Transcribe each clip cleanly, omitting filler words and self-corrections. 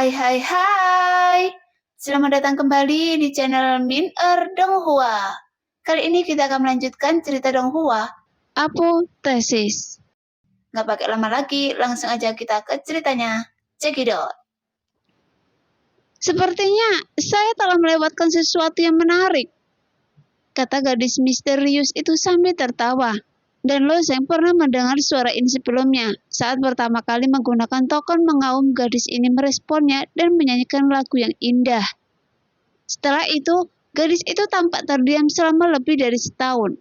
Hai hai hai. Selamat datang kembali di channel Min Donghua. Kali ini kita akan melanjutkan cerita Donghua. Apoteosis. Nggak pakai lama lagi, langsung aja kita ke ceritanya. Cekidot. Sepertinya saya telah melewatkan sesuatu yang menarik, kata gadis misterius itu sambil tertawa. Dan Loseng pernah mendengar suara ini sebelumnya. Saat pertama kali menggunakan token mengaum, gadis ini meresponnya dan menyanyikan lagu yang indah. Setelah itu, gadis itu tampak terdiam selama lebih dari setahun.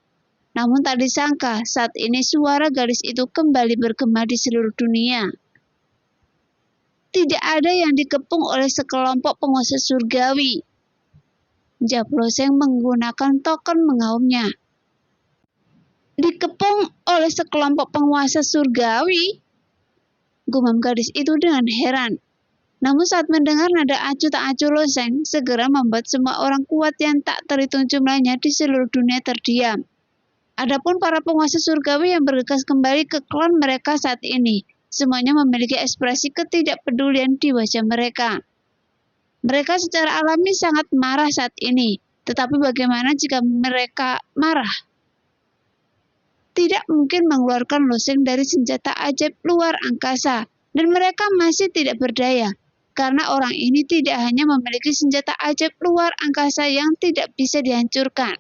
Namun tak disangka, saat ini suara gadis itu kembali bergema di seluruh dunia. Tidak ada yang dikepung oleh sekelompok penguasa surgawi. Jawab Loseng menggunakan token mengaumnya. Dikepung oleh sekelompok penguasa surgawi? Gumam gadis itu dengan heran. Namun saat mendengar nada acuh tak acuh Loseng, segera membuat semua orang kuat yang tak terhitung jumlahnya di seluruh dunia terdiam. Adapun para penguasa surgawi yang bergegas kembali ke klan mereka saat ini, semuanya memiliki ekspresi ketidakpedulian di wajah mereka. Mereka secara alami sangat marah saat ini, tetapi bagaimana jika mereka marah? Tidak mungkin mengeluarkan Loseng dari senjata ajaib luar angkasa, dan mereka masih tidak berdaya, karena orang ini tidak hanya memiliki senjata ajaib luar angkasa yang tidak bisa dihancurkan,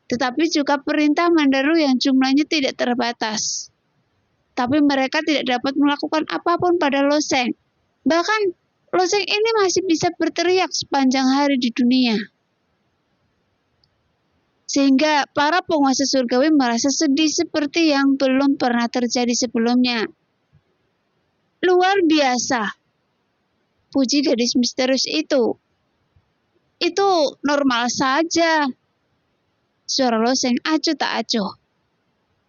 tetapi juga perintah menderu yang jumlahnya tidak terbatas. Tapi mereka tidak dapat melakukan apapun pada Loseng. Bahkan, Loseng ini masih bisa berteriak sepanjang hari di dunia. Sehingga para penguasa surgawi merasa sedih seperti yang belum pernah terjadi sebelumnya. Luar biasa, puji gadis misterius itu. Itu normal saja. Suara Loseng acuh tak acuh.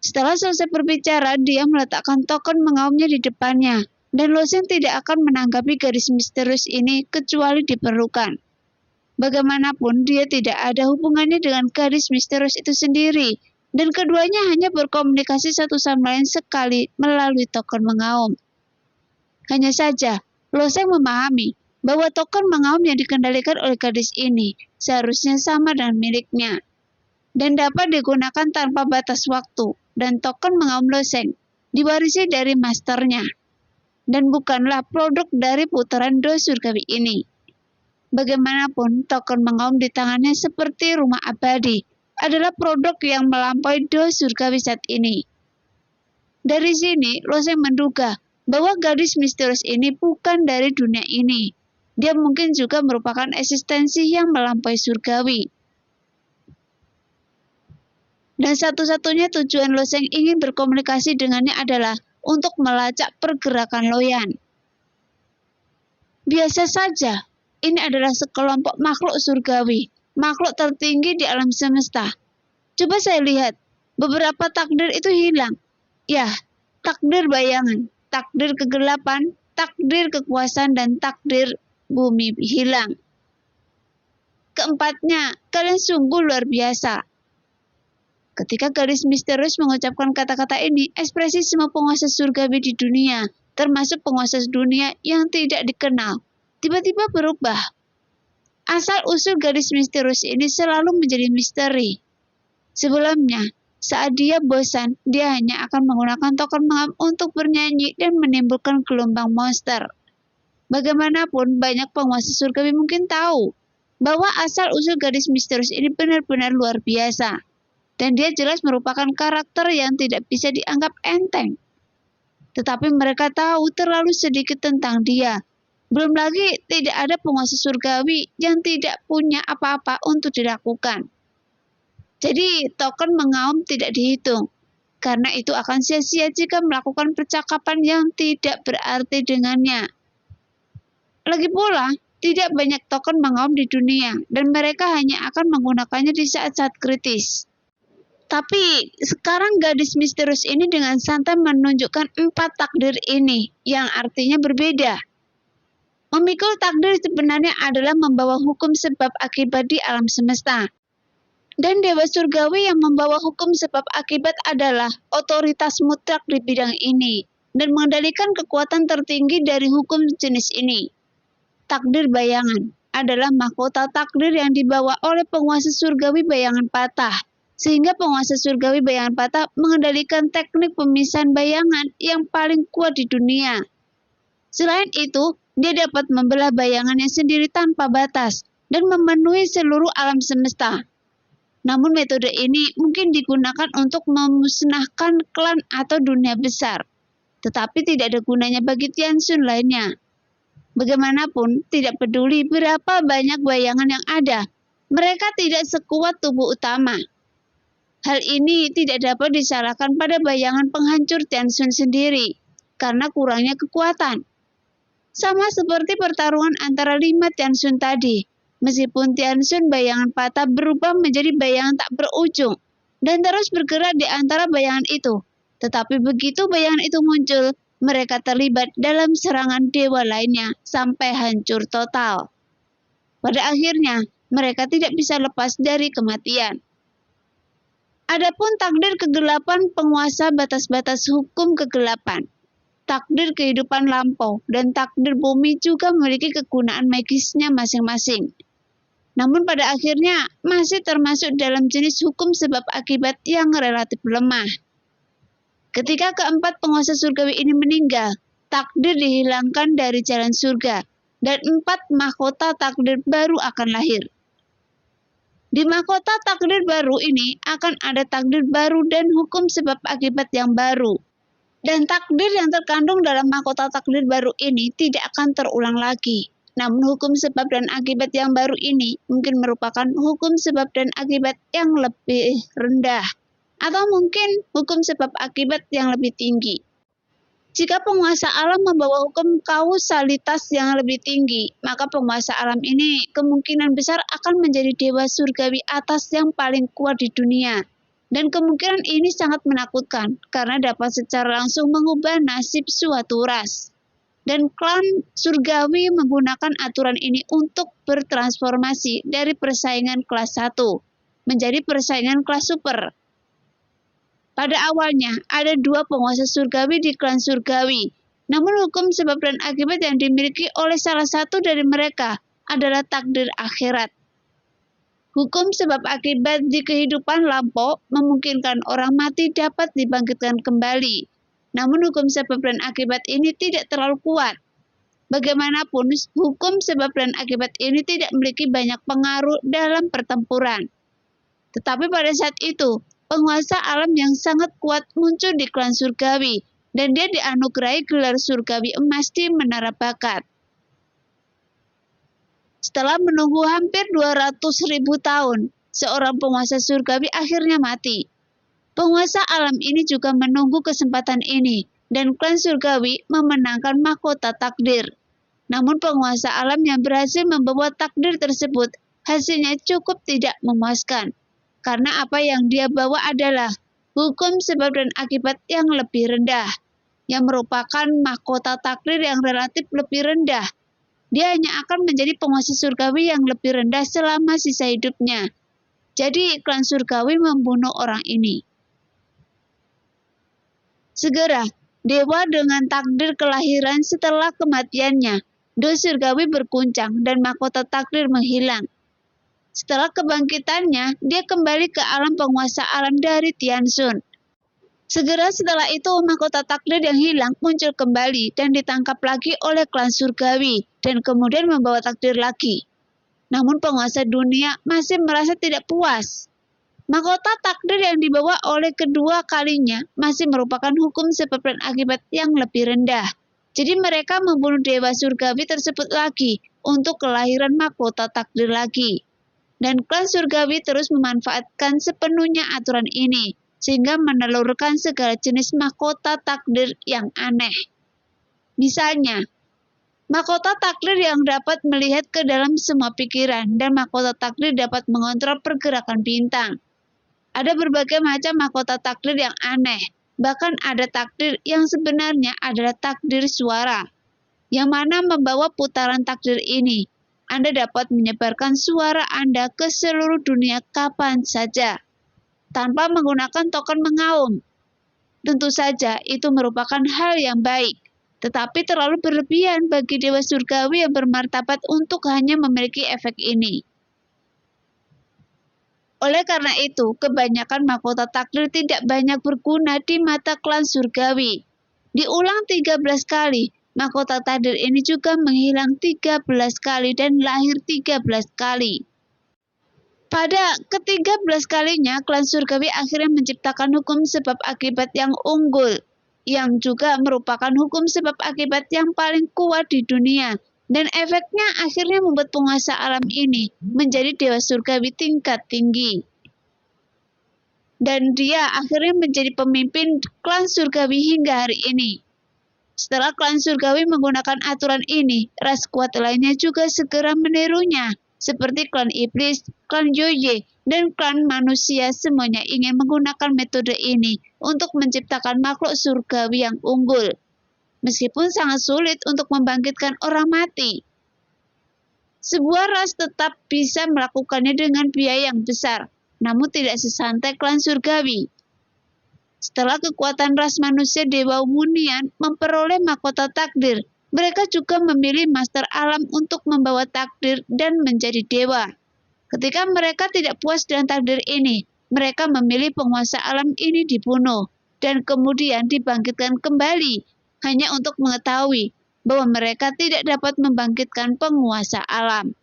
Setelah selesai berbicara, dia meletakkan token mengaumnya di depannya, dan Loseng tidak akan menanggapi gadis misterius ini kecuali diperlukan. Bagaimanapun, dia tidak ada hubungannya dengan gadis misterius itu sendiri, dan keduanya hanya berkomunikasi satu sama lain sekali melalui token mengaum. Hanya saja, Loseng memahami bahwa token mengaum yang dikendalikan oleh gadis ini seharusnya sama dengan miliknya, dan dapat digunakan tanpa batas waktu, dan token mengaum Loseng diwarisi dari masternya, dan bukanlah produk dari putaran Do Surgawi ini. Bagaimanapun, token mengaum di tangannya seperti rumah abadi adalah produk yang melampaui Do Surgawi saat ini. Dari sini, Loseng menduga bahwa gadis misterius ini bukan dari dunia ini. Dia mungkin juga merupakan eksistensi yang melampaui surgawi. Dan satu-satunya tujuan Loseng ingin berkomunikasi dengannya adalah untuk melacak pergerakan Loyan. Biasa saja, ini adalah sekelompok makhluk surgawi, makhluk tertinggi di alam semesta. Coba saya lihat, beberapa takdir itu hilang. Ya, takdir bayangan, takdir kegelapan, takdir kekuasaan, dan takdir bumi hilang. Keempatnya, kalian sungguh luar biasa. Ketika gadis misterius mengucapkan kata-kata ini, ekspresi semua penguasa surgawi di dunia, termasuk penguasa dunia yang tidak dikenal, tiba-tiba berubah. Asal-usul gadis misterius ini selalu menjadi misteri. Sebelumnya, saat dia bosan, dia hanya akan menggunakan token mengaum untuk bernyanyi dan menimbulkan gelombang monster. Bagaimanapun, banyak penguasa surgawi mungkin tahu bahwa asal-usul gadis misterius ini benar-benar luar biasa. Dan dia jelas merupakan karakter yang tidak bisa dianggap enteng. Tetapi mereka tahu terlalu sedikit tentang dia. Belum lagi tidak ada penguasa surgawi yang tidak punya apa-apa untuk dilakukan. Jadi token mengaum tidak dihitung, karena itu akan sia-sia jika melakukan percakapan yang tidak berarti dengannya. Lagi pula, tidak banyak token mengaum di dunia, dan mereka hanya akan menggunakannya di saat-saat kritis. Tapi sekarang gadis misterius ini dengan santai menunjukkan 4 takdir ini, yang artinya berbeda. Memikul takdir sebenarnya adalah membawa hukum sebab akibat di alam semesta. Dan Dewa Surgawi yang membawa hukum sebab akibat adalah otoritas mutlak di bidang ini dan mengendalikan kekuatan tertinggi dari hukum jenis ini. takdir bayangan adalah mahkota takdir yang dibawa oleh penguasa surgawi bayangan patah, sehingga penguasa surgawi bayangan patah mengendalikan teknik pemisahan bayangan yang paling kuat di dunia. Selain itu, dia dapat membelah bayangannya sendiri tanpa batas dan memenuhi seluruh alam semesta. Namun metode ini mungkin digunakan untuk memusnahkan klan atau dunia besar, tetapi tidak ada gunanya bagi Tianshun lainnya. Bagaimanapun, tidak peduli berapa banyak bayangan yang ada, mereka tidak sekuat tubuh utama. Hal ini tidak dapat disalahkan pada bayangan penghancur Tianshun sendiri, karena kurangnya kekuatan. Sama seperti pertarungan antara 5 Tianshun tadi, meskipun Tianshun bayangan patah berubah menjadi bayangan tak berujung, dan terus bergerak di antara bayangan itu. Tetapi begitu bayangan itu muncul, mereka terlibat dalam serangan dewa lainnya sampai hancur total. Pada akhirnya, mereka tidak bisa lepas dari kematian. Adapun takdir kegelapan penguasa batas-batas hukum kegelapan, takdir kehidupan lampau, dan takdir bumi juga memiliki kegunaan magisnya masing-masing. Namun pada akhirnya masih termasuk dalam jenis hukum sebab akibat yang relatif lemah. Ketika keempat penguasa surgawi ini meninggal, takdir dihilangkan dari jalan surga, dan 4 mahkota takdir baru akan lahir. Di mahkota takdir baru ini akan ada takdir baru dan hukum sebab akibat yang baru. Dan takdir yang terkandung dalam mahkota takdir baru ini tidak akan terulang lagi. Namun hukum sebab dan akibat yang baru ini mungkin merupakan hukum sebab dan akibat yang lebih rendah, atau mungkin hukum sebab akibat yang lebih tinggi. Jika penguasa alam membawa hukum kausalitas yang lebih tinggi, maka penguasa alam ini kemungkinan besar akan menjadi dewa surgawi atas yang paling kuat di dunia. Dan kemungkinan ini sangat menakutkan karena dapat secara langsung mengubah nasib suatu ras. Dan klan surgawi menggunakan aturan ini untuk bertransformasi dari persaingan kelas 1 menjadi persaingan kelas super. Pada awalnya, ada 2 penguasa surgawi di klan surgawi. Namun hukum sebab dan akibat yang dimiliki oleh salah satu dari mereka adalah takdir akhirat. Hukum sebab akibat di kehidupan lampau memungkinkan orang mati dapat dibangkitkan kembali. Namun hukum sebab dan akibat ini tidak terlalu kuat. Bagaimanapun, hukum sebab dan akibat ini tidak memiliki banyak pengaruh dalam pertempuran. Tetapi pada saat itu, penguasa alam yang sangat kuat muncul di klan surgawi, dan dia dianugerahi gelar surgawi emas di menara bakat. Setelah menunggu hampir 200.000 tahun, seorang penguasa surgawi akhirnya mati. Penguasa alam ini juga menunggu kesempatan ini, dan klan surgawi memenangkan mahkota takdir. Namun penguasa alam yang berhasil membawa takdir tersebut, hasilnya cukup tidak memuaskan. Karena apa yang dia bawa adalah hukum sebab dan akibat yang lebih rendah, yang merupakan mahkota takdir yang relatif lebih rendah. Dia hanya akan menjadi penguasa surgawi yang lebih rendah selama sisa hidupnya. Jadi klan surgawi membunuh orang ini. Segera, dewa dengan takdir kelahiran setelah kematiannya, Do surgawi berguncang dan mahkota takdir menghilang. Setelah kebangkitannya, dia kembali ke alam penguasa alam dari Tianshun. Segera setelah itu, mahkota takdir yang hilang muncul kembali dan ditangkap lagi oleh klan surgawi dan kemudian membawa takdir lagi. Namun penguasa dunia masih merasa tidak puas. Mahkota takdir yang dibawa oleh kedua kalinya masih merupakan hukum sebab dan akibat yang lebih rendah. Jadi mereka membunuh dewa surgawi tersebut lagi untuk kelahiran mahkota takdir lagi. Dan klan surgawi terus memanfaatkan sepenuhnya aturan ini, sehingga menelurkan segala jenis mahkota takdir yang aneh. Misalnya, mahkota takdir yang dapat melihat ke dalam semua pikiran, dan mahkota takdir dapat mengontrol pergerakan bintang. Ada berbagai macam mahkota takdir yang aneh, bahkan ada takdir yang sebenarnya adalah takdir suara, yang mana membawa putaran takdir ini. Anda dapat menyebarkan suara Anda ke seluruh dunia kapan saja, tanpa menggunakan token mengaum. Tentu saja itu merupakan hal yang baik. tetapi terlalu berlebihan bagi dewa surgawi yang bermartabat untuk hanya memiliki efek ini. Oleh karena itu, kebanyakan mahkota takdir tidak banyak berguna di mata klan surgawi. Diulang 13 kali, mahkota takdir ini juga menghilang 13 kali dan lahir 13 kali. Pada ke-13 kalinya, klan surgawi akhirnya menciptakan hukum sebab akibat yang unggul, yang juga merupakan hukum sebab akibat yang paling kuat di dunia. Dan efeknya akhirnya membuat penguasa alam ini menjadi dewa surgawi tingkat tinggi. Dan dia akhirnya menjadi pemimpin klan surgawi hingga hari ini. Setelah klan surgawi menggunakan aturan ini, ras kuat lainnya juga segera menirunya. Seperti klan iblis, klan Yoye, dan klan manusia semuanya ingin menggunakan metode ini untuk menciptakan makhluk surgawi yang unggul. Meskipun sangat sulit untuk membangkitkan orang mati. Sebuah ras tetap bisa melakukannya dengan biaya yang besar, namun tidak sesantai klan surgawi. Setelah kekuatan ras manusia Dewa Wunian memperoleh mahkota takdir, mereka juga memilih master alam untuk membawa takdir dan menjadi dewa. Ketika mereka tidak puas dengan takdir ini, mereka memilih penguasa alam ini dibunuh dan kemudian dibangkitkan kembali, hanya untuk mengetahui bahwa mereka tidak dapat membangkitkan penguasa alam.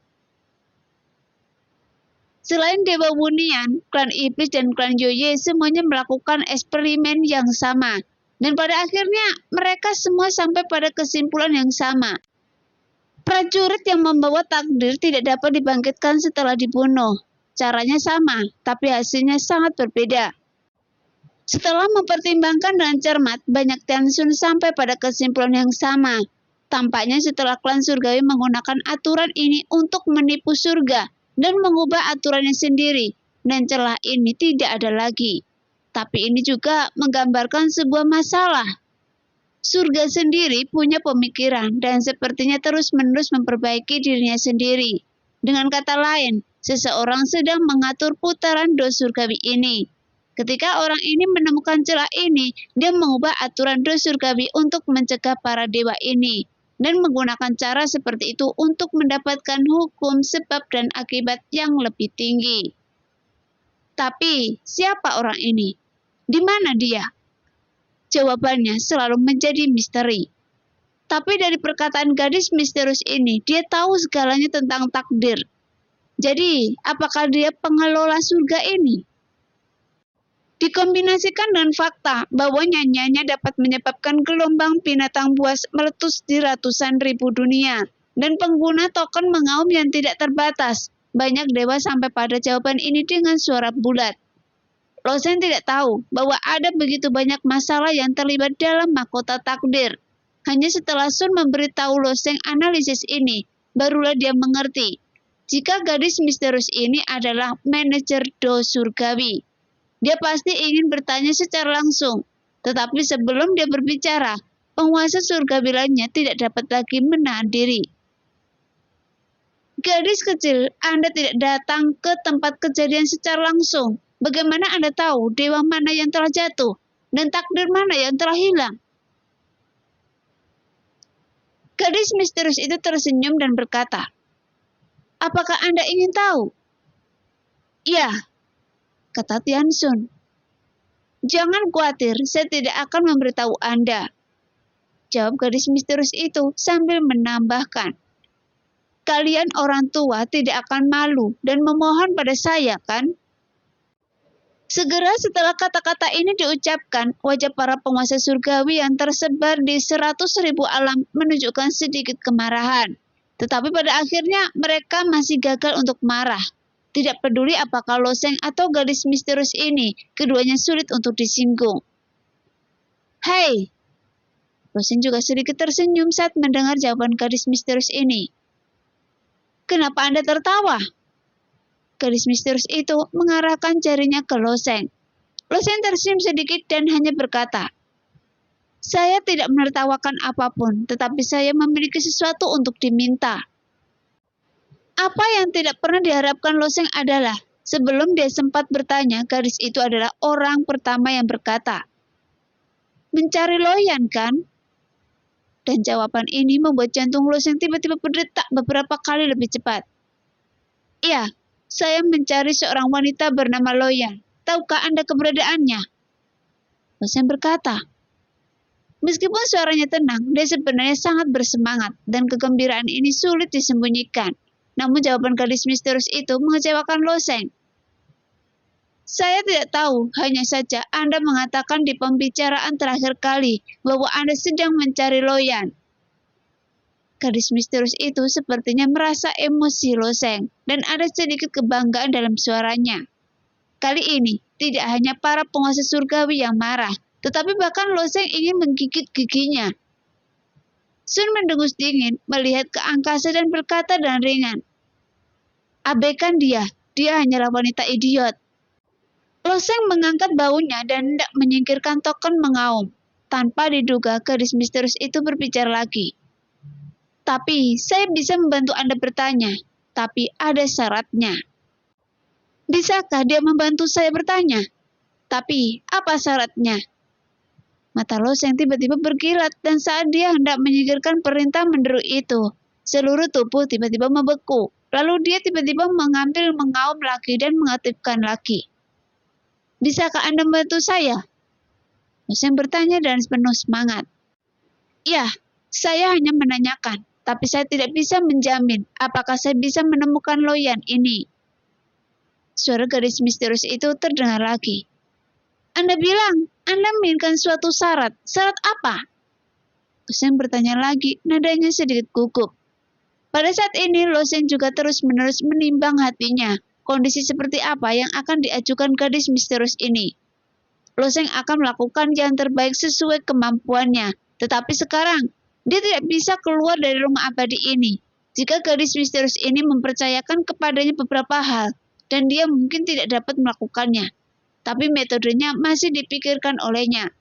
Selain Dewa Wunian, klan iblis dan klan Yoye semuanya melakukan eksperimen yang sama. Dan pada akhirnya mereka semua sampai pada kesimpulan yang sama. Prajurit yang membawa takdir tidak dapat dibangkitkan setelah dibunuh. Caranya sama, tapi hasilnya sangat berbeda. Setelah mempertimbangkan dengan cermat, banyak Tianshun sampai pada kesimpulan yang sama. Tampaknya setelah klan surgawi menggunakan aturan ini untuk menipu surga dan mengubah aturannya sendiri, dan celah ini tidak ada lagi. Tapi ini juga menggambarkan sebuah masalah. Surga sendiri punya pemikiran dan sepertinya terus-menerus memperbaiki dirinya sendiri. Dengan kata lain, seseorang sedang mengatur putaran dos surgawi ini. Ketika orang ini menemukan celah ini, dia mengubah aturan dos surgawi untuk mencegah para dewa ini, dan menggunakan cara seperti itu untuk mendapatkan hukum sebab dan akibat yang lebih tinggi. Tapi, siapa orang ini? Di mana dia? Jawabannya selalu menjadi misteri. Tapi dari perkataan gadis misterius ini, dia tahu segalanya tentang takdir. Jadi, apakah dia pengelola surga ini? Dikombinasikan dengan fakta bahwa nyanyiannya dapat menyebabkan gelombang binatang buas meletus di ratusan ribu dunia, dan pengguna token mengaum yang tidak terbatas. Banyak dewa sampai pada jawaban ini dengan suara bulat. Lo Shen tidak tahu bahwa ada begitu banyak masalah yang terlibat dalam mahkota takdir. Hanya setelah Sun memberitahu Lo Shen analisis ini, barulah dia mengerti jika gadis misterius ini adalah manajer Do surgawi. Dia pasti ingin bertanya secara langsung, tetapi sebelum dia berbicara, penguasa surgawi lainnya tidak dapat lagi menahan diri. Gadis kecil, Anda tidak datang ke tempat kejadian secara langsung. Bagaimana Anda tahu dewa mana yang telah jatuh dan takdir mana yang telah hilang? Gadis misterius itu tersenyum dan berkata, "Apakah Anda ingin tahu?" "Ya," kata Tianshun. "Jangan khawatir, saya tidak akan memberitahu Anda," jawab gadis misterius itu sambil menambahkan, "Kalian orang tua tidak akan malu dan memohon pada saya, kan?" Segera setelah kata-kata ini diucapkan, wajah para penguasa surgawi yang tersebar di 100.000 alam menunjukkan sedikit kemarahan. Tetapi pada akhirnya mereka masih gagal untuk marah. Tidak peduli apakah Lo Shen atau gadis misterius ini, keduanya sulit untuk disinggung. "Hei!" Lo Shen juga sedikit tersenyum saat mendengar jawaban gadis misterius ini. "Kenapa Anda tertawa?" Gadis misterius itu mengarahkan jarinya ke Lo Shen. Lo Shen tersenyum sedikit dan hanya berkata, "Saya tidak menertawakan apapun, tetapi saya memiliki sesuatu untuk diminta." Apa yang tidak pernah diharapkan Lo Shen adalah, sebelum dia sempat bertanya, gadis itu adalah orang pertama yang berkata, "Mencari Loyan, kan?" Dan jawaban ini membuat jantung Loseng tiba-tiba berdetak beberapa kali lebih cepat. "Iya, saya mencari seorang wanita bernama Loyan. Tahukah Anda keberadaannya?" Loseng berkata. Meskipun suaranya tenang, dia sebenarnya sangat bersemangat dan kegembiraan ini sulit disembunyikan. Namun jawaban gadis misterius itu mengecewakan Loseng. "Saya tidak tahu, hanya saja Anda mengatakan di pembicaraan terakhir kali bahwa Anda sedang mencari Loyan." Gadis misterius itu sepertinya merasa emosi Loseng dan ada sedikit kebanggaan dalam suaranya. Kali ini, tidak hanya para penguasa surgawi yang marah, tetapi bahkan Loseng ingin menggigit giginya. Sun mendengus dingin, melihat ke angkasa dan berkata dengan ringan, "Abaikan dia hanyalah wanita idiot." Loseng mengangkat baunya dan hendak menyingkirkan token mengaum. Tanpa diduga, gadis misterius itu berbicara lagi. "Tapi, saya bisa membantu Anda bertanya, tapi ada syaratnya." "Bisakah dia membantu saya bertanya? Tapi, apa syaratnya?" Mata Loseng tiba-tiba berkilat dan saat dia hendak menyingkirkan perintah menderu itu, seluruh tubuh tiba-tiba membeku. Lalu dia tiba-tiba mengambil mengaum lagi dan mengaktifkan lagi. "Bisakah Anda membantu saya?" Loseng bertanya dengan penuh semangat. "Ya, saya hanya menanyakan, tapi saya tidak bisa menjamin apakah saya bisa menemukan Loyan ini." Suara gadis misterius itu terdengar lagi. "Anda bilang, Anda menginginkan suatu syarat. Syarat apa?" Loseng bertanya lagi, nadanya sedikit gugup. Pada saat ini, Loseng juga terus-menerus menimbang hatinya. Kondisi seperti apa yang akan diajukan gadis misterius ini. Loseng akan melakukan yang terbaik sesuai kemampuannya. Tetapi sekarang, dia tidak bisa keluar dari rumah abadi ini. Jika gadis misterius ini mempercayakan kepadanya beberapa hal, dan dia mungkin tidak dapat melakukannya. Tapi metodenya masih dipikirkan olehnya.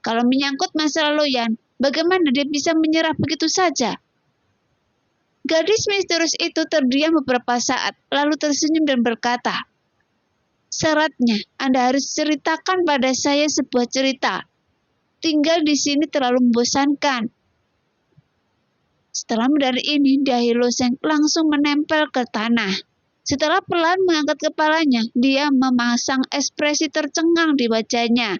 Kalau menyangkut masalah Loyan, bagaimana dia bisa menyerah begitu saja? Gadis misterius itu terdiam beberapa saat, lalu tersenyum dan berkata, "Syaratnya, Anda harus ceritakan pada saya sebuah cerita. Tinggal di sini terlalu membosankan." Setelah mendengar ini, dahi Loseng langsung menempel ke tanah. Setelah pelan mengangkat kepalanya, dia memasang ekspresi tercengang di wajahnya.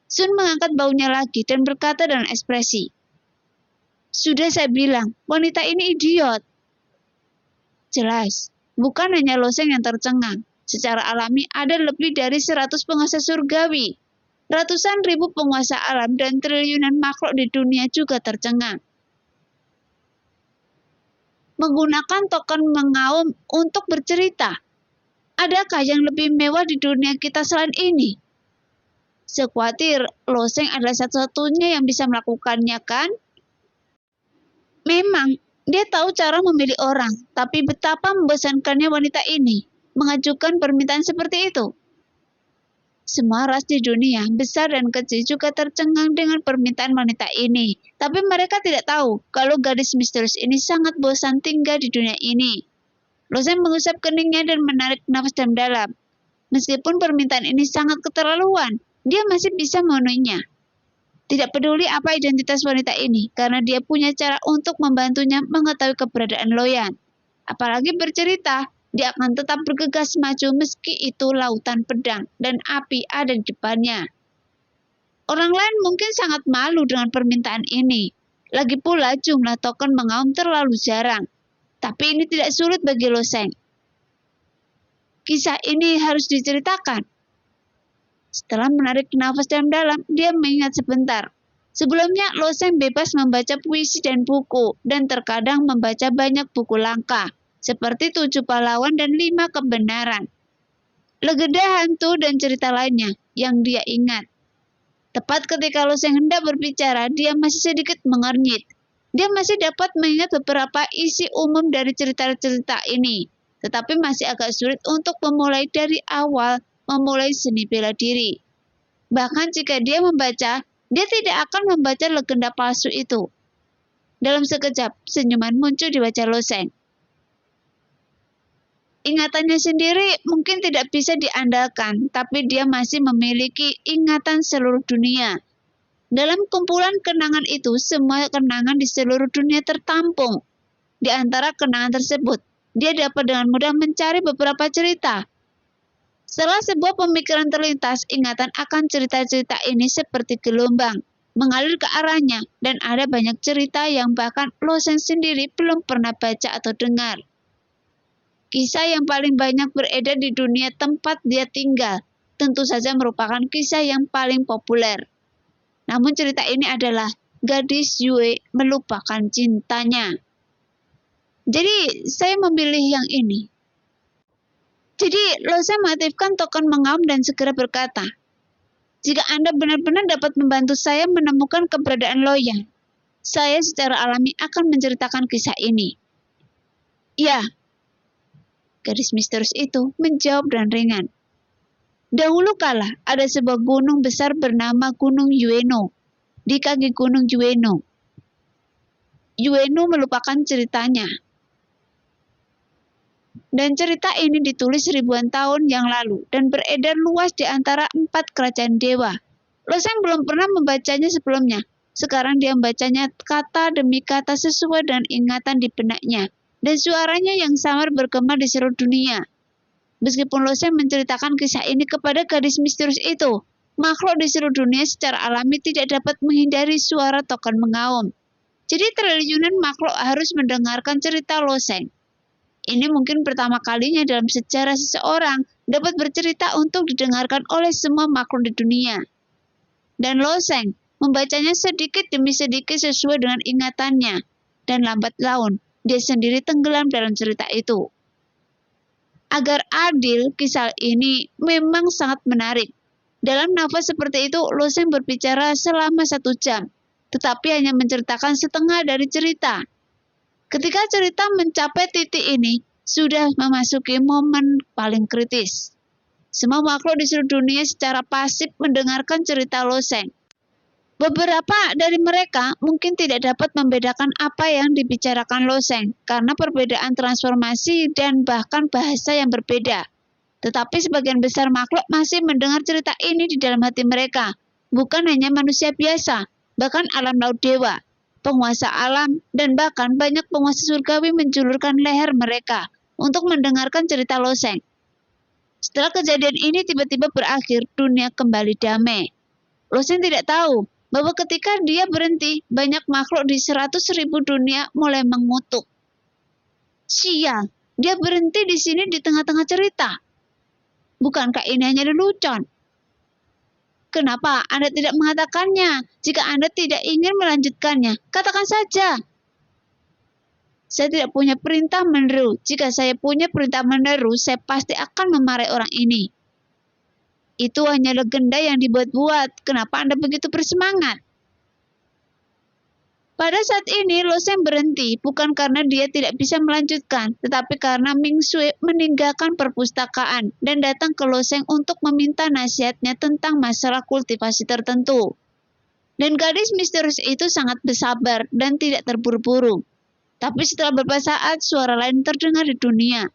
Sun mengangkat baunya lagi dan berkata dengan ekspresi, "Sudah saya bilang, wanita ini idiot." Jelas, bukan hanya Loseng yang tercengang. Secara alami ada lebih dari 100 penguasa surgawi. Ratusan ribu penguasa alam dan triliunan makhluk di dunia juga tercengang. Menggunakan token mengaum untuk bercerita. Adakah yang lebih mewah di dunia kita selain ini? Sekhawatir Loseng adalah satu-satunya yang bisa melakukannya, kan? Memang, dia tahu cara memilih orang, tapi betapa membosankannya wanita ini mengajukan permintaan seperti itu. Semua ras di dunia, besar dan kecil, juga tercengang dengan permintaan wanita ini. Tapi mereka tidak tahu kalau gadis misterius ini sangat bosan tinggal di dunia ini. Loseng mengusap keningnya dan menarik nafas dalam-dalam. Meskipun permintaan ini sangat keterlaluan, dia masih bisa memenuhinya. Tidak peduli apa identitas wanita ini, karena dia punya cara untuk membantunya mengetahui keberadaan Loyan. Apalagi bercerita, dia akan tetap bergegas maju meski itu lautan pedang dan api ada di depannya. Orang lain mungkin sangat malu dengan permintaan ini. Lagi pula jumlah token mengaum terlalu jarang. Tapi ini tidak sulit bagi Loseng. Kisah ini harus diceritakan. Setelah menarik nafas dalam-dalam, dia mengingat sebentar. Sebelumnya, Loseng bebas membaca puisi dan buku, dan terkadang membaca banyak buku langka, seperti 7 pahlawan dan 5 kebenaran. Legenda hantu dan cerita lainnya yang dia ingat. Tepat ketika Loseng hendak berbicara, dia masih sedikit mengernyit. Dia masih dapat mengingat beberapa isi umum dari cerita-cerita ini, tetapi masih agak sulit untuk memulai dari awal, memulai seni bela diri. Bahkan jika dia membaca, dia tidak akan membaca legenda palsu itu. Dalam sekejap, senyuman muncul di wajah Loseng. Ingatannya sendiri mungkin tidak bisa diandalkan, tapi dia masih memiliki ingatan seluruh dunia. Dalam kumpulan kenangan itu, semua kenangan di seluruh dunia tertampung. Di antara kenangan tersebut, dia dapat dengan mudah mencari beberapa cerita. Setelah sebuah pemikiran terlintas, ingatan akan cerita-cerita ini seperti gelombang, mengalir ke arahnya, dan ada banyak cerita yang bahkan Losen sendiri belum pernah baca atau dengar. Kisah yang paling banyak beredar di dunia tempat dia tinggal, tentu saja merupakan kisah yang paling populer. Namun cerita ini adalah gadis Yue melupakan cintanya. Jadi saya memilih yang ini. Jadi Losen mengaktifkan token mengaum dan segera berkata, "Jika Anda benar-benar dapat membantu saya menemukan keberadaan Loyan, saya secara alami akan menceritakan kisah ini." "Ya," gadis misterius itu menjawab dengan ringan. "Dahulu kala ada sebuah gunung besar bernama Gunung Yueno. Di kaki Gunung Yueno, Yueno melupakan ceritanya. Dan cerita ini ditulis ribuan tahun yang lalu dan beredar luas di antara 4 kerajaan dewa. Losen belum pernah membacanya sebelumnya. Sekarang dia membacanya kata demi kata sesuai dengan ingatan di benaknya. Dan suaranya yang samar bergema di seluruh dunia. Meskipun Losen menceritakan kisah ini kepada gadis misterius itu, makhluk di seluruh dunia secara alami tidak dapat menghindari suara token mengaum. Jadi triliunan makhluk harus mendengarkan cerita Losen. Ini mungkin pertama kalinya dalam sejarah seseorang dapat bercerita untuk didengarkan oleh semua makhluk di dunia. Dan Losen membacanya sedikit demi sedikit sesuai dengan ingatannya. Dan lambat laun, dia sendiri tenggelam dalam cerita itu. Agar adil, kisah ini memang sangat menarik. Dalam nafas seperti itu, Losen berbicara selama 1 jam, tetapi hanya menceritakan setengah dari cerita. Ketika cerita mencapai titik ini, sudah memasuki momen paling kritis. Semua makhluk di seluruh dunia secara pasif mendengarkan cerita Losen. Beberapa dari mereka mungkin tidak dapat membedakan apa yang dibicarakan Losen karena perbedaan transformasi dan bahkan bahasa yang berbeda. Tetapi sebagian besar makhluk masih mendengar cerita ini di dalam hati mereka. Bukan hanya manusia biasa, bahkan alam laut dewa, penguasa alam, dan bahkan banyak penguasa surgawi menjulurkan leher mereka untuk mendengarkan cerita Losen. Setelah kejadian ini tiba-tiba berakhir, dunia kembali damai. Losen tidak tahu bahwa ketika dia berhenti, banyak makhluk di 100.000 dunia mulai mengutuk. Sial, dia berhenti di sini di tengah-tengah cerita. Bukankah ini hanya lelucon? Kenapa Anda tidak mengatakannya? Jika Anda tidak ingin melanjutkannya, katakan saja. Saya tidak punya perintah meneru. Jika saya punya perintah meneru, saya pasti akan memarahi orang ini. Itu hanya legenda yang dibuat-buat. Kenapa Anda begitu bersemangat? Pada saat ini, Losen berhenti, bukan karena dia tidak bisa melanjutkan, tetapi karena Ming Shui meninggalkan perpustakaan dan datang ke Losen untuk meminta nasihatnya tentang masalah kultivasi tertentu. Dan gadis misterius itu sangat bersabar dan tidak terburu-buru. Tapi setelah beberapa saat, suara lain terdengar di dunia.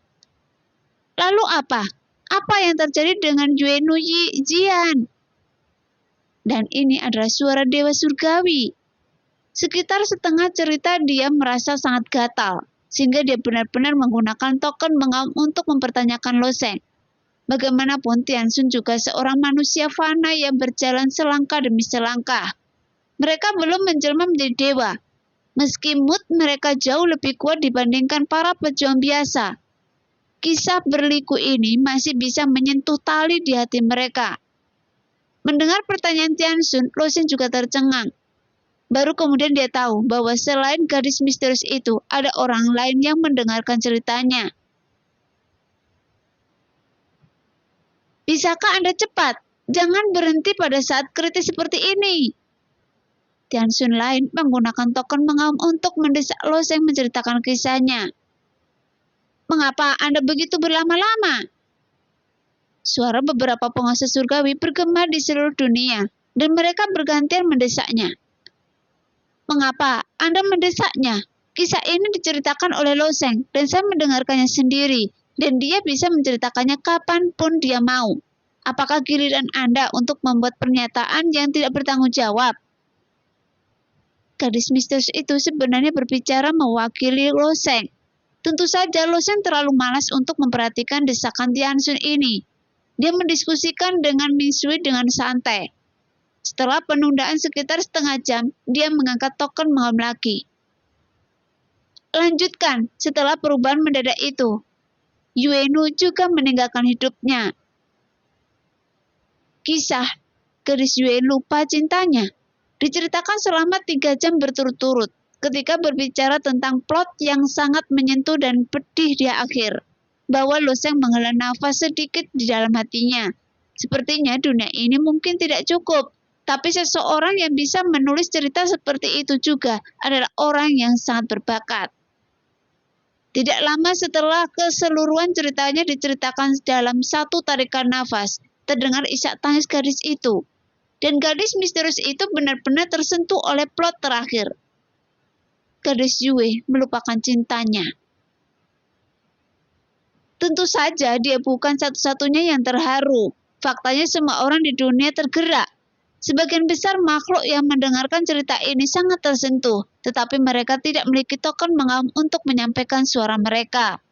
Lalu apa? Apa yang terjadi dengan Yue Nuyi Jian? Dan ini adalah suara Dewa Surgawi. Sekitar setengah cerita dia merasa sangat gatal, sehingga dia benar-benar menggunakan token mengaum untuk mempertanyakan Losen. Bagaimanapun Tianxun juga seorang manusia fana yang berjalan selangkah demi selangkah. Mereka belum menjelma menjadi dewa, meski mood mereka jauh lebih kuat dibandingkan para pejuang biasa. Kisah berliku ini masih bisa menyentuh tali di hati mereka. Mendengar pertanyaan Tianxun, Losen juga tercengang. Baru kemudian dia tahu bahwa selain gadis misterius itu, ada orang lain yang mendengarkan ceritanya. Bisakah Anda cepat? Jangan berhenti pada saat kritis seperti ini. Tianxun lain menggunakan token mengaum untuk mendesak Losen menceritakan kisahnya. Mengapa Anda begitu berlama-lama? Suara beberapa penguasa surgawi bergema di seluruh dunia, dan mereka bergantian mendesaknya. Mengapa Anda mendesaknya? Kisah ini diceritakan oleh Losen, dan saya mendengarkannya sendiri, dan dia bisa menceritakannya kapanpun dia mau. Apakah giliran Anda untuk membuat pernyataan yang tidak bertanggung jawab? gadis misterius itu sebenarnya berbicara mewakili Lo Sheng. Tentu saja Lo Sheng terlalu malas untuk memperhatikan desakan Tianxun ini. Dia mendiskusikan dengan Ming Shui dengan santai. Setelah penundaan sekitar setengah jam, dia mengangkat token mengaum lagi. Lanjutkan, setelah perubahan mendadak itu, Yuenu juga meninggalkan hidupnya. Kisah gadis Yue lupa cintanya diceritakan selama 3 jam berturut-turut ketika berbicara tentang plot yang sangat menyentuh dan pedih di akhir, bahwa Lo Sheng menghela nafas sedikit di dalam hatinya. Sepertinya dunia ini mungkin tidak cukup, tapi seseorang yang bisa menulis cerita seperti itu juga adalah orang yang sangat berbakat. Tidak lama setelah keseluruhan ceritanya diceritakan dalam satu tarikan nafas, terdengar isak tangis gadis itu. Dan gadis misterius itu benar-benar tersentuh oleh plot terakhir. Gadis Yue melupakan cintanya. Tentu saja dia bukan satu-satunya yang terharu. Faktanya semua orang di dunia tergerak. Sebagian besar makhluk yang mendengarkan cerita ini sangat tersentuh, tetapi mereka tidak memiliki token mengaum untuk menyampaikan suara mereka.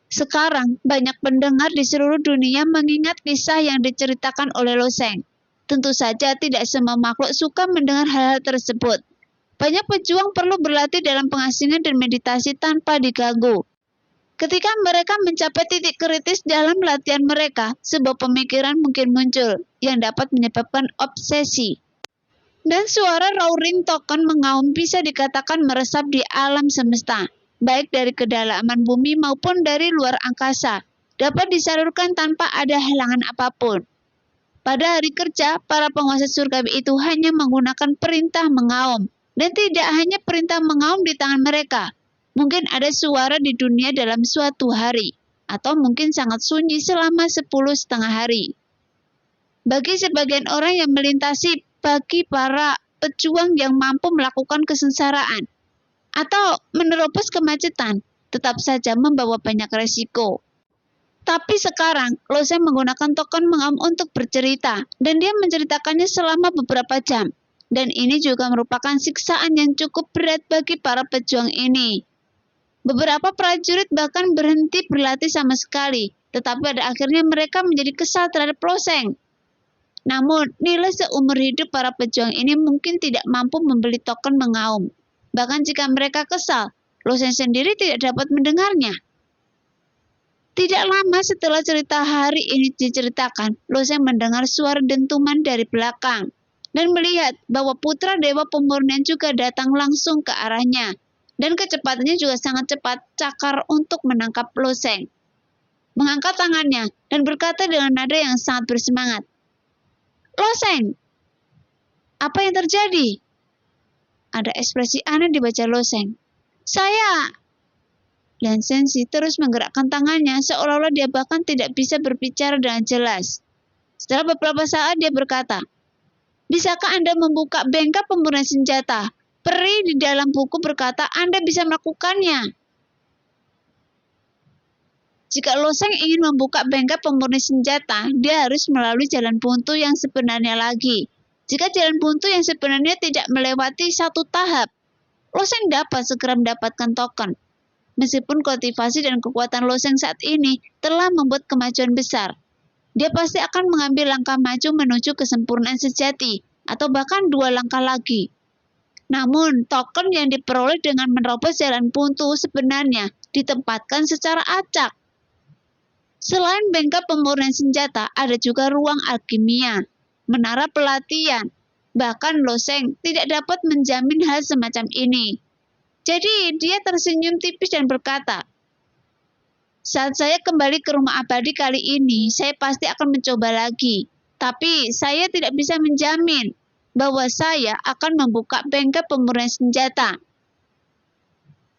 Sekarang, banyak pendengar di seluruh dunia mengingat kisah yang diceritakan oleh Lo Sheng. Tentu saja tidak semua makhluk suka mendengar hal-hal tersebut. Banyak pejuang perlu berlatih dalam pengasingan dan meditasi tanpa diganggu. Ketika mereka mencapai titik kritis dalam latihan mereka, sebuah pemikiran mungkin muncul yang dapat menyebabkan obsesi. Dan suara roaring token mengaum bisa dikatakan meresap di alam semesta, baik dari kedalaman bumi maupun dari luar angkasa, dapat disalurkan tanpa ada halangan apapun. Pada hari kerja, para penguasa surgawi itu hanya menggunakan perintah mengaum, dan tidak hanya perintah mengaum di tangan mereka. Mungkin ada suara di dunia dalam suatu hari, atau mungkin sangat sunyi selama 10,5 hari. Bagi sebagian orang yang melintasi, bagi para pejuang yang mampu melakukan kesengsaraan, atau menerobos kemacetan, tetap saja membawa banyak resiko. Tapi sekarang, Lo Sheng menggunakan token mengaum untuk bercerita, dan dia menceritakannya selama beberapa jam. Dan ini juga merupakan siksaan yang cukup berat bagi para pejuang ini. Beberapa prajurit bahkan berhenti berlatih sama sekali, tetapi pada akhirnya mereka menjadi kesal terhadap Lo Sheng. Namun, nilai seumur hidup para pejuang ini mungkin tidak mampu membeli token mengaum. Bahkan jika mereka kesal, Lo Sheng sendiri tidak dapat mendengarnya. Tidak lama setelah cerita hari ini diceritakan, Lo Sheng mendengar suara dentuman dari belakang dan melihat bahwa putra Dewa Pemurnian juga datang langsung ke arahnya. Dan kecepatannya juga sangat cepat, cakar untuk menangkap Lo Sheng. Mengangkat tangannya dan berkata dengan nada yang sangat bersemangat, "Lo Sheng, apa yang terjadi?" Ada ekspresi aneh di wajah Lo Sheng. "Saya..." Lian Shenxi terus menggerakkan tangannya seolah-olah dia bahkan tidak bisa berbicara dengan jelas. Setelah beberapa saat dia berkata, "Bisakah Anda membuka bengkel pemurnian senjata? Peri di dalam buku berkata Anda bisa melakukannya." Jika Lo Sheng ingin membuka bengkel pemurni senjata, dia harus melalui jalan buntu yang sebenarnya lagi. Jika jalan buntu yang sebenarnya tidak melewati satu tahap, Lo Sheng dapat segera mendapatkan token. Meskipun kultivasi dan kekuatan Lo Sheng saat ini telah membuat kemajuan besar, dia pasti akan mengambil langkah maju menuju kesempurnaan sejati, atau bahkan 2 langkah lagi. Namun, token yang diperoleh dengan menerobos jalan buntu sebenarnya ditempatkan secara acak. Selain bengkel pemurnian senjata, ada juga ruang alkimia, menara pelatihan. Bahkan Lo Sheng tidak dapat menjamin hal semacam ini. Jadi, dia tersenyum tipis dan berkata, "Saat saya kembali ke rumah abadi kali ini, saya pasti akan mencoba lagi. Tapi, saya tidak bisa menjamin bahwa saya akan membuka bengkel pemurnian senjata."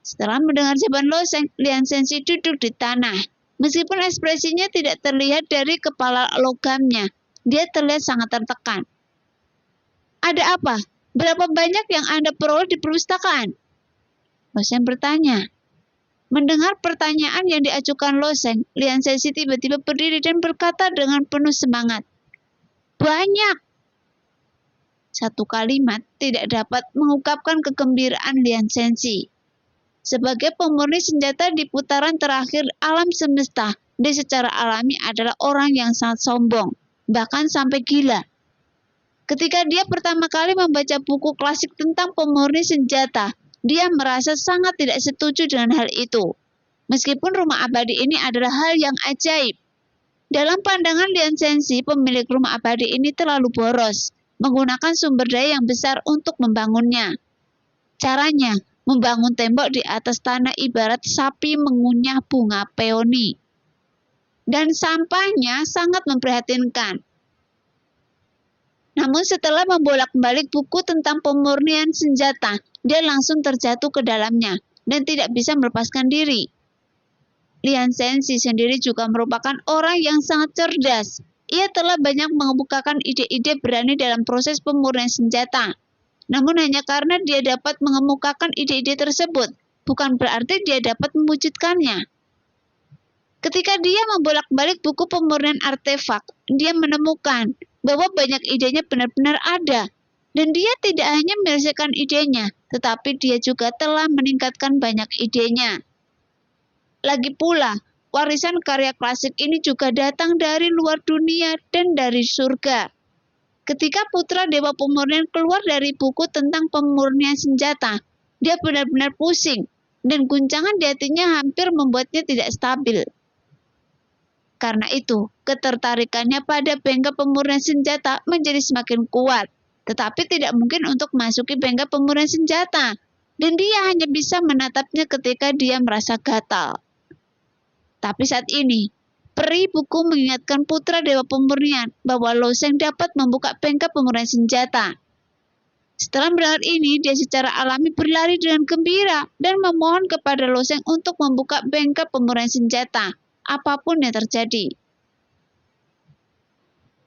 Setelah mendengar jawaban Lo Sheng, Lian Shenxi duduk di tanah. Meskipun ekspresinya tidak terlihat dari kepala logamnya, dia terlihat sangat tertekan. "Ada apa? Berapa banyak yang Anda peroleh di perpustakaan?" Lo Sheng bertanya. Mendengar pertanyaan yang diajukan Lo Sheng, Lian Shenxi tiba-tiba berdiri dan berkata dengan penuh semangat, "Banyak." Satu kalimat tidak dapat mengungkapkan kegembiraan Lian Shenxi. Sebagai pemurni senjata di putaran terakhir alam semesta, dia secara alami adalah orang yang sangat sombong, bahkan sampai gila. Ketika dia pertama kali membaca buku klasik tentang pemurni senjata, dia merasa sangat tidak setuju dengan hal itu. Meskipun rumah abadi ini adalah hal yang ajaib. Dalam pandangan Lian Shenxi, pemilik rumah abadi ini terlalu boros, menggunakan sumber daya yang besar untuk membangunnya. Caranya, membangun tembok di atas tanah ibarat sapi mengunyah bunga peoni. Dan sampahnya sangat memprihatinkan. Namun setelah membolak-balik buku tentang pemurnian senjata, dia langsung terjatuh ke dalamnya dan tidak bisa melepaskan diri. Lian Shenxi sendiri juga merupakan orang yang sangat cerdas. Ia telah banyak mengemukakan ide-ide berani dalam proses pemurnian senjata. Namun hanya karena dia dapat mengemukakan ide-ide tersebut, bukan berarti dia dapat mewujudkannya. Ketika dia membolak-balik buku pemurnian artefak, dia menemukan bahwa banyak idenya benar-benar ada. Dan dia tidak hanya menyelesaikan idenya, tetapi dia juga telah meningkatkan banyak idenya. Lagi pula, warisan karya klasik ini juga datang dari luar dunia dan dari surga. Ketika putra Dewa Pemurnian keluar dari buku tentang pemurnian senjata, dia benar-benar pusing, dan guncangan di hatinya hampir membuatnya tidak stabil. Karena itu, ketertarikannya pada bengkel pemurnian senjata menjadi semakin kuat, tetapi tidak mungkin untuk memasuki bengkel pemurnian senjata, dan dia hanya bisa menatapnya ketika dia merasa gatal. Tapi saat ini, peri buku mengingatkan putra Dewa Pemurnian bahwa Lo Sheng dapat membuka bengkel pemurnian senjata. Setelah mendengar ini, dia secara alami berlari dengan gembira dan memohon kepada Lo Sheng untuk membuka bengkel pemurnian senjata, apapun yang terjadi.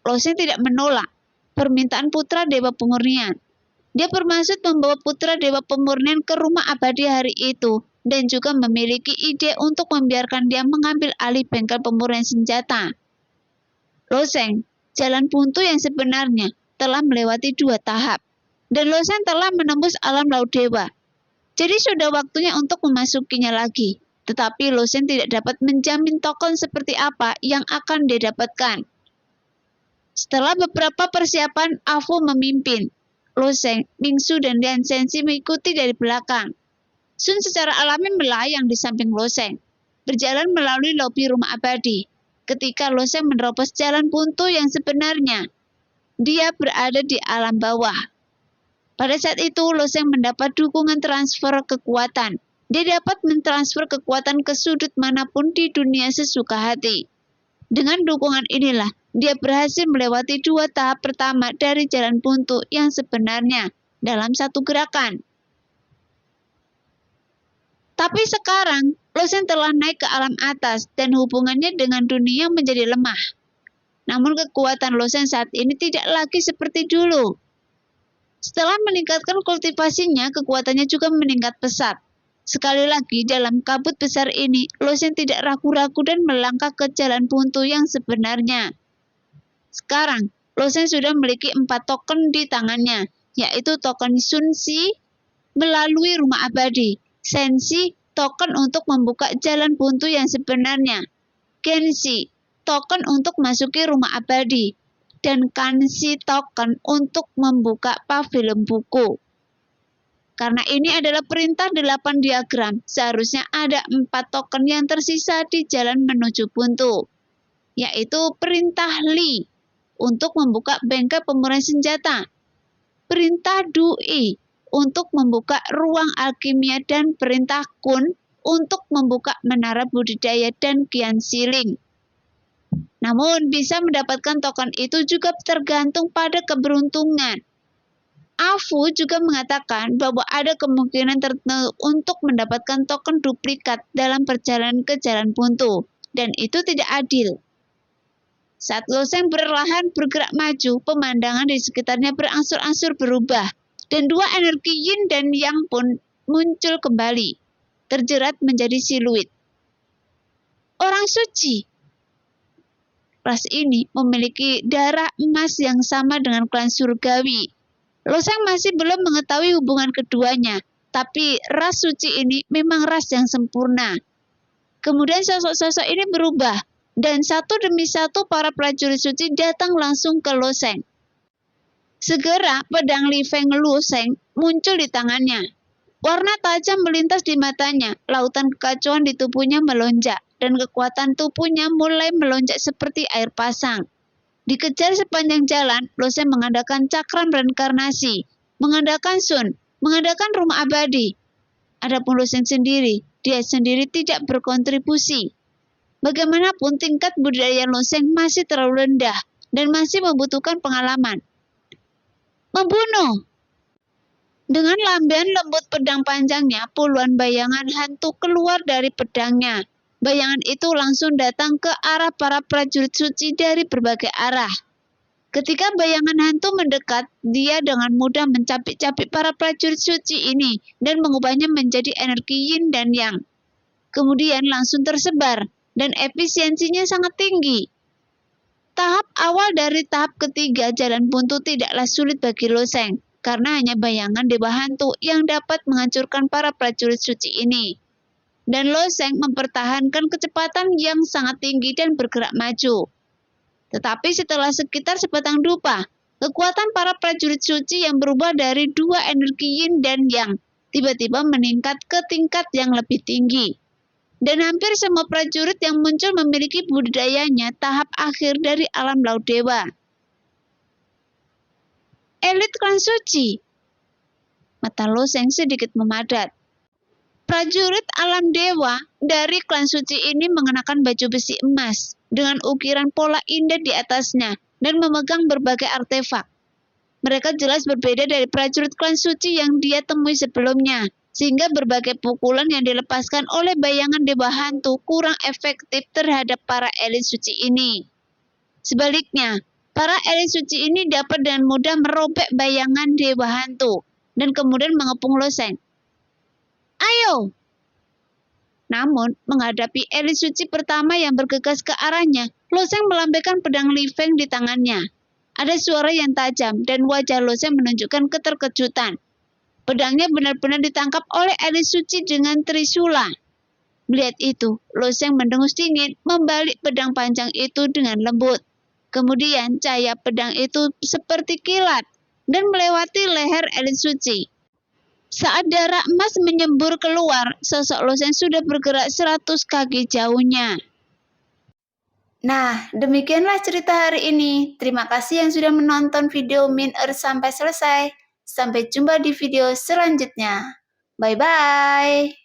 Lo Sheng tidak menolak permintaan putra Dewa Pemurnian. Dia bermaksud membawa putra Dewa Pemurnian ke rumah abadi hari itu, dan juga memiliki ide untuk membiarkan dia mengambil alih bengkel pemurnian senjata. Lo Sheng, jalan buntu yang sebenarnya, telah melewati 2 tahap, dan Lo Sheng telah menembus alam laut dewa. Jadi sudah waktunya untuk memasukinya lagi, tetapi Lo Sheng tidak dapat menjamin token seperti apa yang akan dia dapatkan. Setelah beberapa persiapan, Afu memimpin. Lo Sheng, Mingsu, dan Lian Shenxi mengikuti dari belakang. Sun secara alami melayang di samping Lo Sheng, berjalan melalui lobi rumah abadi. Ketika Lo Sheng menerobos jalan buntu yang sebenarnya, dia berada di alam bawah. Pada saat itu, Lo Sheng mendapat dukungan transfer kekuatan. Dia dapat mentransfer kekuatan ke sudut manapun di dunia sesuka hati. Dengan dukungan inilah, dia berhasil melewati 2 tahap pertama dari jalan buntu yang sebenarnya dalam satu gerakan. Tapi sekarang, Lo Sheng telah naik ke alam atas dan hubungannya dengan dunia menjadi lemah. Namun kekuatan Lo Sheng saat ini tidak lagi seperti dulu. Setelah meningkatkan kultivasinya, kekuatannya juga meningkat pesat. Sekali lagi, dalam kabut besar ini, Lo Sheng tidak ragu-ragu dan melangkah ke jalan buntu yang sebenarnya. Sekarang, Lo Sheng sudah memiliki 4 token di tangannya, yaitu token Sun Shi melalui rumah abadi, Shenxi, token untuk membuka jalan buntu yang sebenarnya, Genshi, token untuk masuki rumah abadi, dan Kanshi, token untuk membuka pavilion buku. Karena ini adalah perintah 8 diagram, seharusnya ada 4 token yang tersisa di jalan menuju buntu, yaitu perintah Li untuk membuka bengkel pemurnian senjata, perintah Dui untuk membuka ruang alkimia, dan perintah Kun untuk membuka menara budidaya dan Qian Siling. Namun, bisa mendapatkan token itu juga tergantung pada keberuntungan. Afu juga mengatakan bahwa ada kemungkinan tertentu untuk mendapatkan token duplikat dalam perjalanan ke jalan buntu, dan itu tidak adil. Saat Lo Sheng perlahan bergerak maju, pemandangan di sekitarnya berangsur-angsur berubah, dan 2 energi yin dan yang pun muncul kembali, terjerat menjadi siluet. Orang suci. Ras ini memiliki darah emas yang sama dengan klan surgawi. Loseng masih belum mengetahui hubungan keduanya, tapi ras suci ini memang ras yang sempurna. Kemudian sosok-sosok ini berubah, dan satu demi satu para prajurit suci datang langsung ke Loseng. Segera pedang Li Feng Loseng muncul di tangannya. Warna tajam melintas di matanya, lautan kekacauan di tubuhnya melonjak, dan kekuatan tubuhnya mulai melonjak seperti air pasang. Dikejar sepanjang jalan, Loseng mengadakan cakram reinkarnasi, mengadakan sun, mengadakan rumah abadi. Adapun Loseng sendiri, dia sendiri tidak berkontribusi. Bagaimanapun tingkat budidaya Loseng masih terlalu rendah dan masih membutuhkan pengalaman. Membunuh! Dengan lambaian lembut pedang panjangnya, puluhan bayangan hantu keluar dari pedangnya. Bayangan itu langsung datang ke arah para prajurit suci dari berbagai arah. Ketika bayangan hantu mendekat, dia dengan mudah mencapik-capik para prajurit suci ini dan mengubahnya menjadi energi yin dan yang. Kemudian langsung tersebar, dan efisiensinya sangat tinggi. Tahap awal dari tahap ketiga jalan buntu tidaklah sulit bagi Loseng, karena hanya bayangan dewa hantu yang dapat menghancurkan para prajurit suci ini. Dan Loseng mempertahankan kecepatan yang sangat tinggi dan bergerak maju. Tetapi setelah sekitar sebatang dupa, kekuatan para prajurit suci yang berubah dari dua energi yin dan yang tiba-tiba meningkat ke tingkat yang lebih tinggi. Dan hampir semua prajurit yang muncul memiliki budidayanya tahap akhir dari alam laut dewa. Elit klan suci. Mata Loseng sedikit memadat. Prajurit alam dewa dari klan suci ini mengenakan baju besi emas dengan ukiran pola indah di atasnya dan memegang berbagai artefak. Mereka jelas berbeda dari prajurit klan suci yang dia temui sebelumnya, sehingga berbagai pukulan yang dilepaskan oleh bayangan dewa hantu kurang efektif terhadap para elit suci ini. Sebaliknya, para elit suci ini dapat dengan mudah merobek bayangan dewa hantu dan kemudian mengepung Loseng. Ayo! Namun, menghadapi elit suci pertama yang bergegas ke arahnya, Loseng melambaikan pedang Li Feng di tangannya. Ada suara yang tajam dan wajah Loseng menunjukkan keterkejutan. Pedangnya benar-benar ditangkap oleh elit suci dengan trisula. Melihat itu, Loseng mendengus dingin membalik pedang panjang itu dengan lembut. Kemudian cahaya pedang itu seperti kilat dan melewati leher elit suci. Saat darah emas menyembur keluar, sosok Loseng sudah bergerak 100 kaki jauhnya. Nah, demikianlah cerita hari ini. Terima kasih yang sudah menonton video Min Earth sampai selesai. Sampai jumpa di video selanjutnya. Bye-bye.